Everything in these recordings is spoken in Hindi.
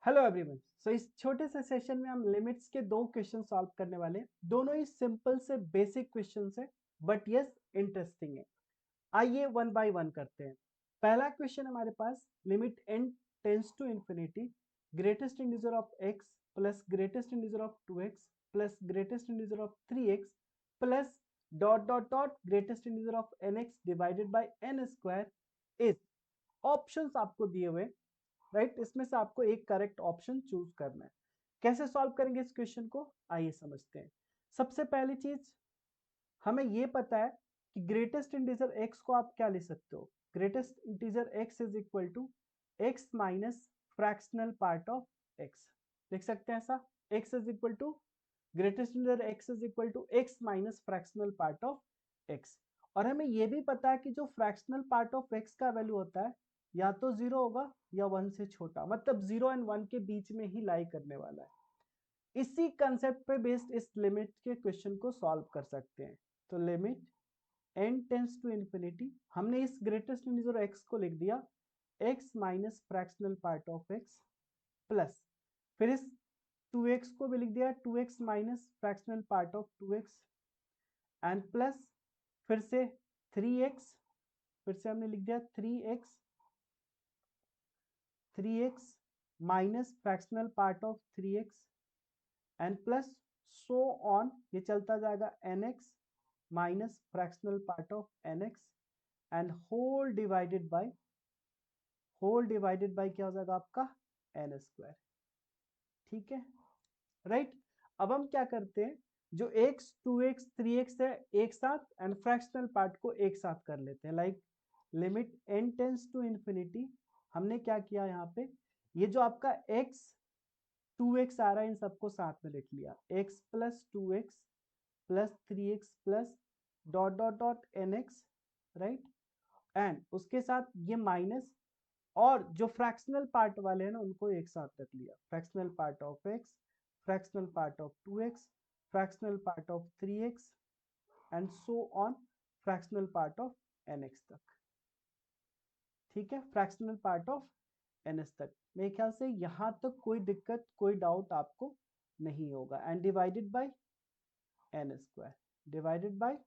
Hello everyone. सो इस छोटे से सेशन में हम लिमिट्स के दो क्वेश्चन सॉल्व करने वाले हैं। दोनों ही सिंपल से बेसिक क्वेश्चन है, बट यस इंटरेस्टिंग है। आइए वन बाय वन करते हैं। पहला क्वेश्चन हमारे पास, limit n tends to infinity greatest integer of x plus greatest integer of 2x plus greatest integer of 3x plus dot dot dot greatest integer of nx divided by n square is. Options आपको दिए हुए, राइट। इसमें से आपको एक करेक्ट ऑप्शन चूज करना है। कैसे सॉल्व करेंगे इस क्वेश्चन को, आइए समझते हैं। सबसे पहली चीज, हमें ये पता है कि ग्रेटेस्ट इंटीजर x को आप क्या लिख सकते हो। Greatest integer x is equal to x minus fractional part of x। लिख सकते हैं ऐसा, x is equal to greatest integer x is equal to x minus fractional part of x। और हमें यह भी पता है कि जो फ्रैक्शनल पार्ट ऑफ x का वैल्यू होता है या तो 0 होगा या 1 से छोटा, मतलब 0 एंड 1 के बीच में ही लाई करने वाला है। इसी कंसेप्ट पे बेस्ड इस लिमिट के क्वेश्चन को सॉल्व कर सकते हैं। तो limit n tends to infinity, हमने इस ग्रेटेस्ट इंटीजर x को लिख दिया x minus fractional part of x plus, फिर इस 2x को भी लिख दिया 2x minus fractional part of 2x and plus फिर से 3x, फिर से हमने लिख दिया 3x minus fractional part of 3x and plus so on, ये चलता जाएगा nx minus fractional part of nx and whole divided bye क्या हो जाएगा आपका n स्क्वायर। ठीक है, राइट। अब हम क्या करते हैं, जो x 2x 3x है एक साथ एंड फ्रैक्शनल पार्ट को एक साथ कर लेते हैं। Like limit n tends to infinity, हमने क्या किया यहाँ पे, ये जो आपका x 2x आ रहा है इन सबको साथ में लिख लिया, x plus 2x plus 3x plus dot dot dot nx, right. And उसके साथ ये माइनस, और जो फ्रैक्शनल पार्ट वाले हैं ना उनको एक साथ रख लिया, fractional part of x, fractional part of 2x, fractional part of 3x and so on fractional part of nx तक। ठीक है, फ्रैक्शनल पार्ट ऑफ ns तक। मेरे ख्याल से यहां तक कोई दिक्कत कोई डाउट आपको नहीं होगा। And divided by n square, divided by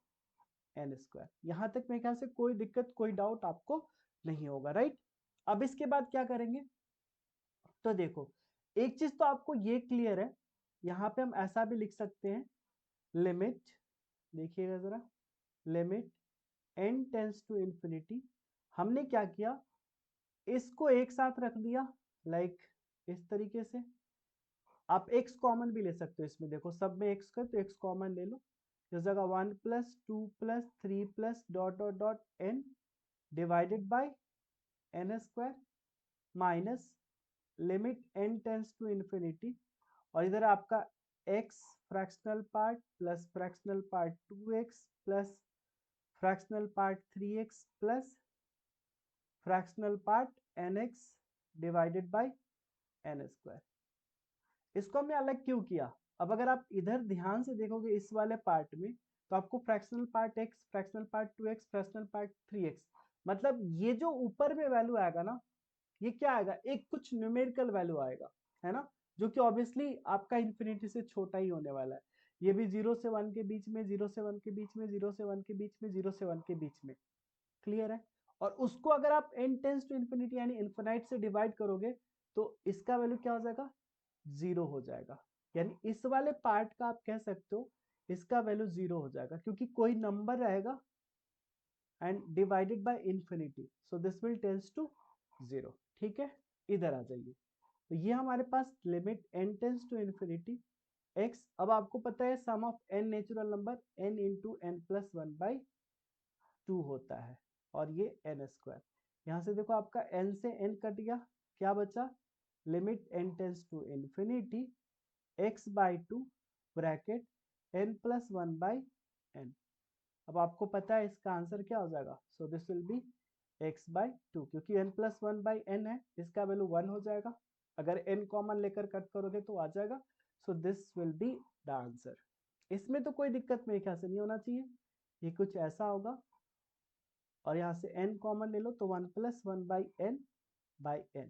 n square, यहां तक मेरे ख्याल से कोई दिक्कत कोई डाउट आपको नहीं होगा, राइट। अब इसके बाद क्या करेंगे, तो देखो एक चीज तो आपको ये क्लियर है, यहां पे हम ऐसा भी लिख सकते हैं, लिमिट, देखिएगा जरा, limit n tends to infinity, हमने क्या किया, इसको एक साथ रख दिया, लाइक इस तरीके से। आप x कॉमन भी ले सकते हो इसमें, देखो सब में x का तो x कॉमन ले लो, इस जगह 1 plus 2 plus 3 plus dot dot dot n divided by n square minus limit n tends to infinity, और इधर आपका x fractional part plus fractional part 2x plus fractional part 3x plus fractional part nx divided by n square. इसको हमने अलग क्यों किया, अब अगर आप इधर ध्यान से देखोगे इस वाले पार्ट में, तो आपको fractional part x, fractional part 2x, fractional part 3x, मतलब ये जो ऊपर में वैल्यू आएगा ना, ये क्या आएगा, एक कुछ न्यूमेरिकल वैल्यू आएगा, है ना, जो कि ऑब्वियसली आपका इंफिनिटी से छोटा ही होने वाला है। ये भी 0 से 1 के बीच में, 0 से 1 के बीच में, 0 से 1 के बीच में, 0 से 1 के बीच में, क्लियर है। और उसको अगर आप n टेंस टू इंफिनिटी यानी इन्फिनाइट से डिवाइड करोगे तो इसका वैल्यू क्या हो जाएगा, 0 हो जाएगा। यानी इस वाले पार्ट का आप कह सकते हो इसका वैल्यू 0 हो जाएगा, क्योंकि कोई नंबर रहेगा and divided by infinity, so this will tends to 0। ठीक है, इधर आ जाइए। तो ये हमारे पास limit n tends to infinity x, अब आपको पता है sum of n natural number n into n plus 1 by 2 होता है, और ये n स्क्वायर, यहाँ से देखो आपका n से n कट गया, क्या बचा, limit n tends to infinity x by 2 bracket n plus 1 by n। अब आपको पता है इसका आंसर क्या हो जाएगा, सो this will be x by 2, क्योंकि n प्लस 1 बाई n है, इसका वैल्यू 1 हो जाएगा, अगर n कॉमन लेकर कट करोगे तो आ जाएगा, सो this will be the answer. इसमें तो कोई दिक्कत मेरे ख्याल से नहीं होना चाहिए, ये कुछ ऐसा होगा, और यहाँ से n कॉमन ले लो तो 1 plus 1 by n by n।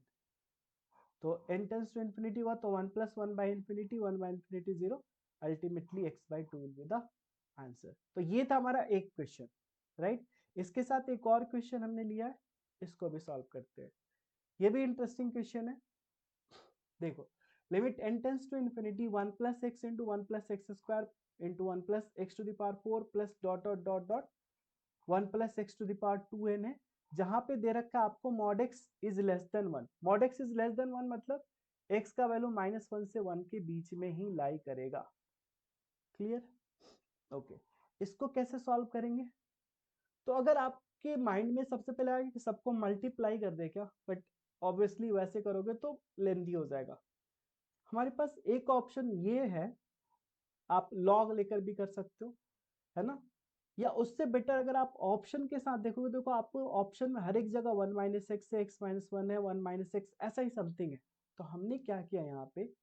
तो n टेंस टू इन्फिनिटी हुआ तो 1 + 1 by infinity 1 by infinity 0, ultimately x/2 will be the answer. तो ये था हमारा एक क्वेश्चन, राइट। इसके साथ एक और क्वेश्चन हमने लिया है, इसको भी सॉल्व करते हैं। ये भी इंटरेस्टिंग क्वेश्चन है। देखो, limit n tends to infinity 1 + x into 1 + x² into 1 + x⁴ plus dot dot dot dot 1 + x⁴2n है, जहां पे दे रखा है आपको mod x is less than 1। mod x is less than 1 मतलब x का वैल्यू -1 से 1 के बीच में ही लाई करेगा। क्लियर? ओके। इसको कैसे सॉल्व करेंगे? तो अगर आपके माइंड में सबसे पहले आएगा कि सबको मल्टीप्लाई कर दे क्या, बट ऑब्वियसली वैसे करोगे तो लेंदी हो जाएगा। हमारे पास एक ऑप्शन ये है, आप लॉग लेकर भी कर सकते हो, है ना। या उससे बेटर अगर आप ऑप्शन के साथ देखोगे, देखो आपको ऑप्शन में हर एक जगह 1 - x से x-1 है, 1 - x ऐसा ही समथिंग है। तो हमने क्या किया यहाँ पे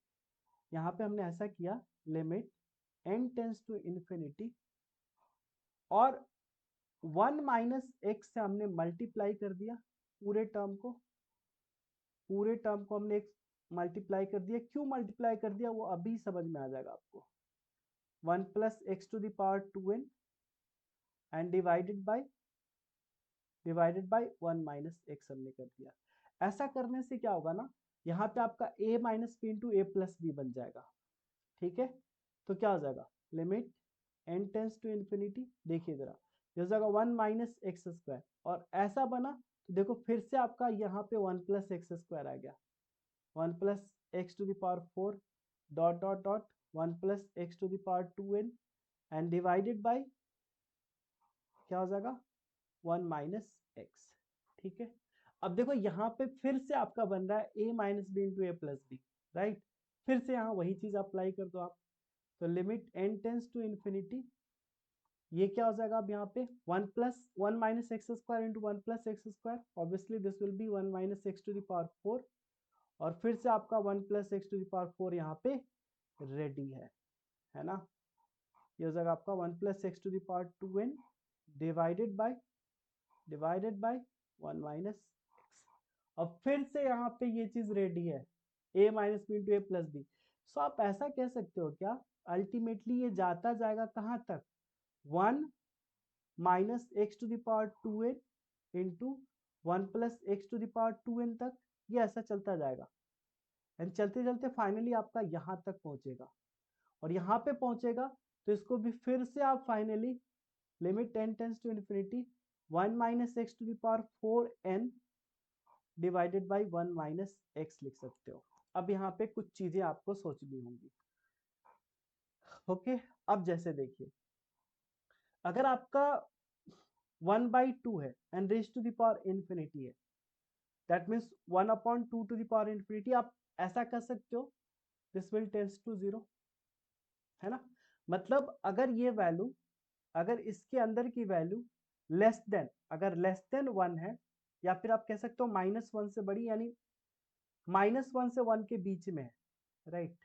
हमने ऐसा किया, limit n tends to infinity और 1 - x से हमने मल्टीप्लाई कर दिया पूरे टर्म को हमने मल्टीप्लाई कर दिया। क्यों मल्टीप्लाई कर दिया वो अभी समझ में आ जाएगा आपको। 1 + x⁴2n and divided by 1 - x हमने कर दिया। ऐसा करने से क्या होगा ना, यहाँ पे आपका a - b into a + b बन जाएगा। ठीक है, तो क्या हो जाएगा, limit n tends to infinity, देखिए जरा हो जाएगा 1 - x² और ऐसा बना तो देखो फिर से आपका यहाँ पे 1 + x² आ गया, 1 + x⁴ dot dot dot 1 + x⁴2n and divided bye क्या हो जाएगा 1 - x। ठीक है, अब देखो यहाँ पे फिर से आपका बन रहा है a - b into a + b, right. फिर से यहाँ वही चीज अप्लाई कर दो आप। तो limit n tends to infinity, ये क्या हो जाएगा अब यहाँ पे 1 + 1 - x² into 1 + x², obviously this will be 1 - x⁴, और फिर से आपका 1 + x⁴ यहाँ पे रेडी है ना। ये हो जाएगा आपका 1 + x⁴2n डिवाइडेड बाय 1 - x। अब फिर से यहाँ पे ये चीज रेडी है, a - b into a + b। सो आप ऐसा कह सकते हो क्या, अल्टीमेटली ये जाता जाएगा कहाँ तक, 1 - x⁴2n इंटू 1 + x⁴2n तक, ये ऐसा चलता जाएगा एंड चलते चलते फाइनली आपका यहाँ तक पहुंचेगा। और यहाँ पे पहुंचेगा तो इसको भी फिर से आप finally limit n tends to infinity 1 - x⁴n divided by 1 - x लिख सकते हो। अब यहाँ पे कुछ चीजें आपको सोचनी होंगी। ओके, अब जैसे देखिए, अगर आपका 1/2 है and raise to the power infinity है, that means 1/2 to the power infinity, आप ऐसा कर सकते हो दिस विल टेंस टू 0, है ना। मतलब अगर ये वैल्यू, अगर इसके अंदर की वैल्यू लेस देन, अगर लेस देन 1 है, या फिर आप कह सकते हो -1 से बड़ी, यानी -1 से 1 के बीच में है, राइट।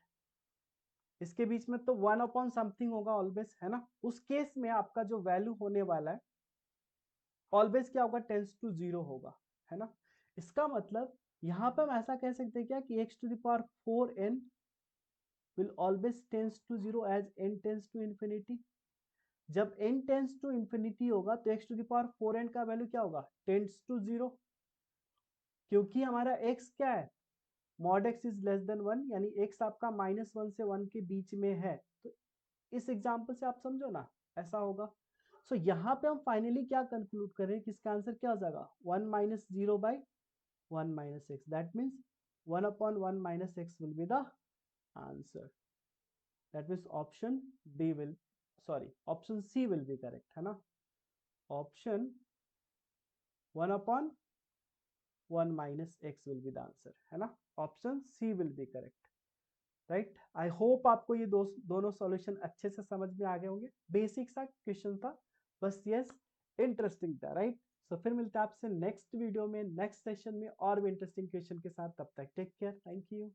इसके बीच में तो 1 समथिंग होगा ऑलवेज, है ना। उस केस में आपका जो वैल्यू होने वाला है ऑलवेज क्या होगा, टेंस टू 0 होगा, है ना। इसका मतलब यहाँ पे हम ऐसा कह सकते हैं क्या कि x⁴n will always tends to 0 as n tends to infinity। जब n टेंस टू इंफिनिटी होगा तो x⁴n का वैल्यू क्या होगा, टेंस टू 0, क्योंकि हमारा x क्या है, mod x is less than 1, यानी x आपका -1 से 1 के बीच में है। तो इस एग्जांपल से आप समझो ना, ऐसा होगा। सो यहाँ पे हम फाइनली क्या कंक्लूड करें कि इसका आंसर क्या हो जाएगा, 1 - 0 by 1 - x, that means 1/1 - x will be the answer. That means option B will, sorry option C will be correct, है ना। Option 1/1 - x will be the answer, है ना। Option C will be correct, right. I hope आपको ये दोनों सॉल्यूशन अच्छे से समझ में आ गए होंगे। बेसिक सा क्वेश्चन था बस, यस इंटरेस्टिंग था, राइट। सो फिर मिलते हैं आपसे नेक्स्ट वीडियो में, नेक्स्ट सेशन में और भी इंटरेस्टिंग क्वेश्चन के साथ। तब तक टेक केयर, थैंक यू।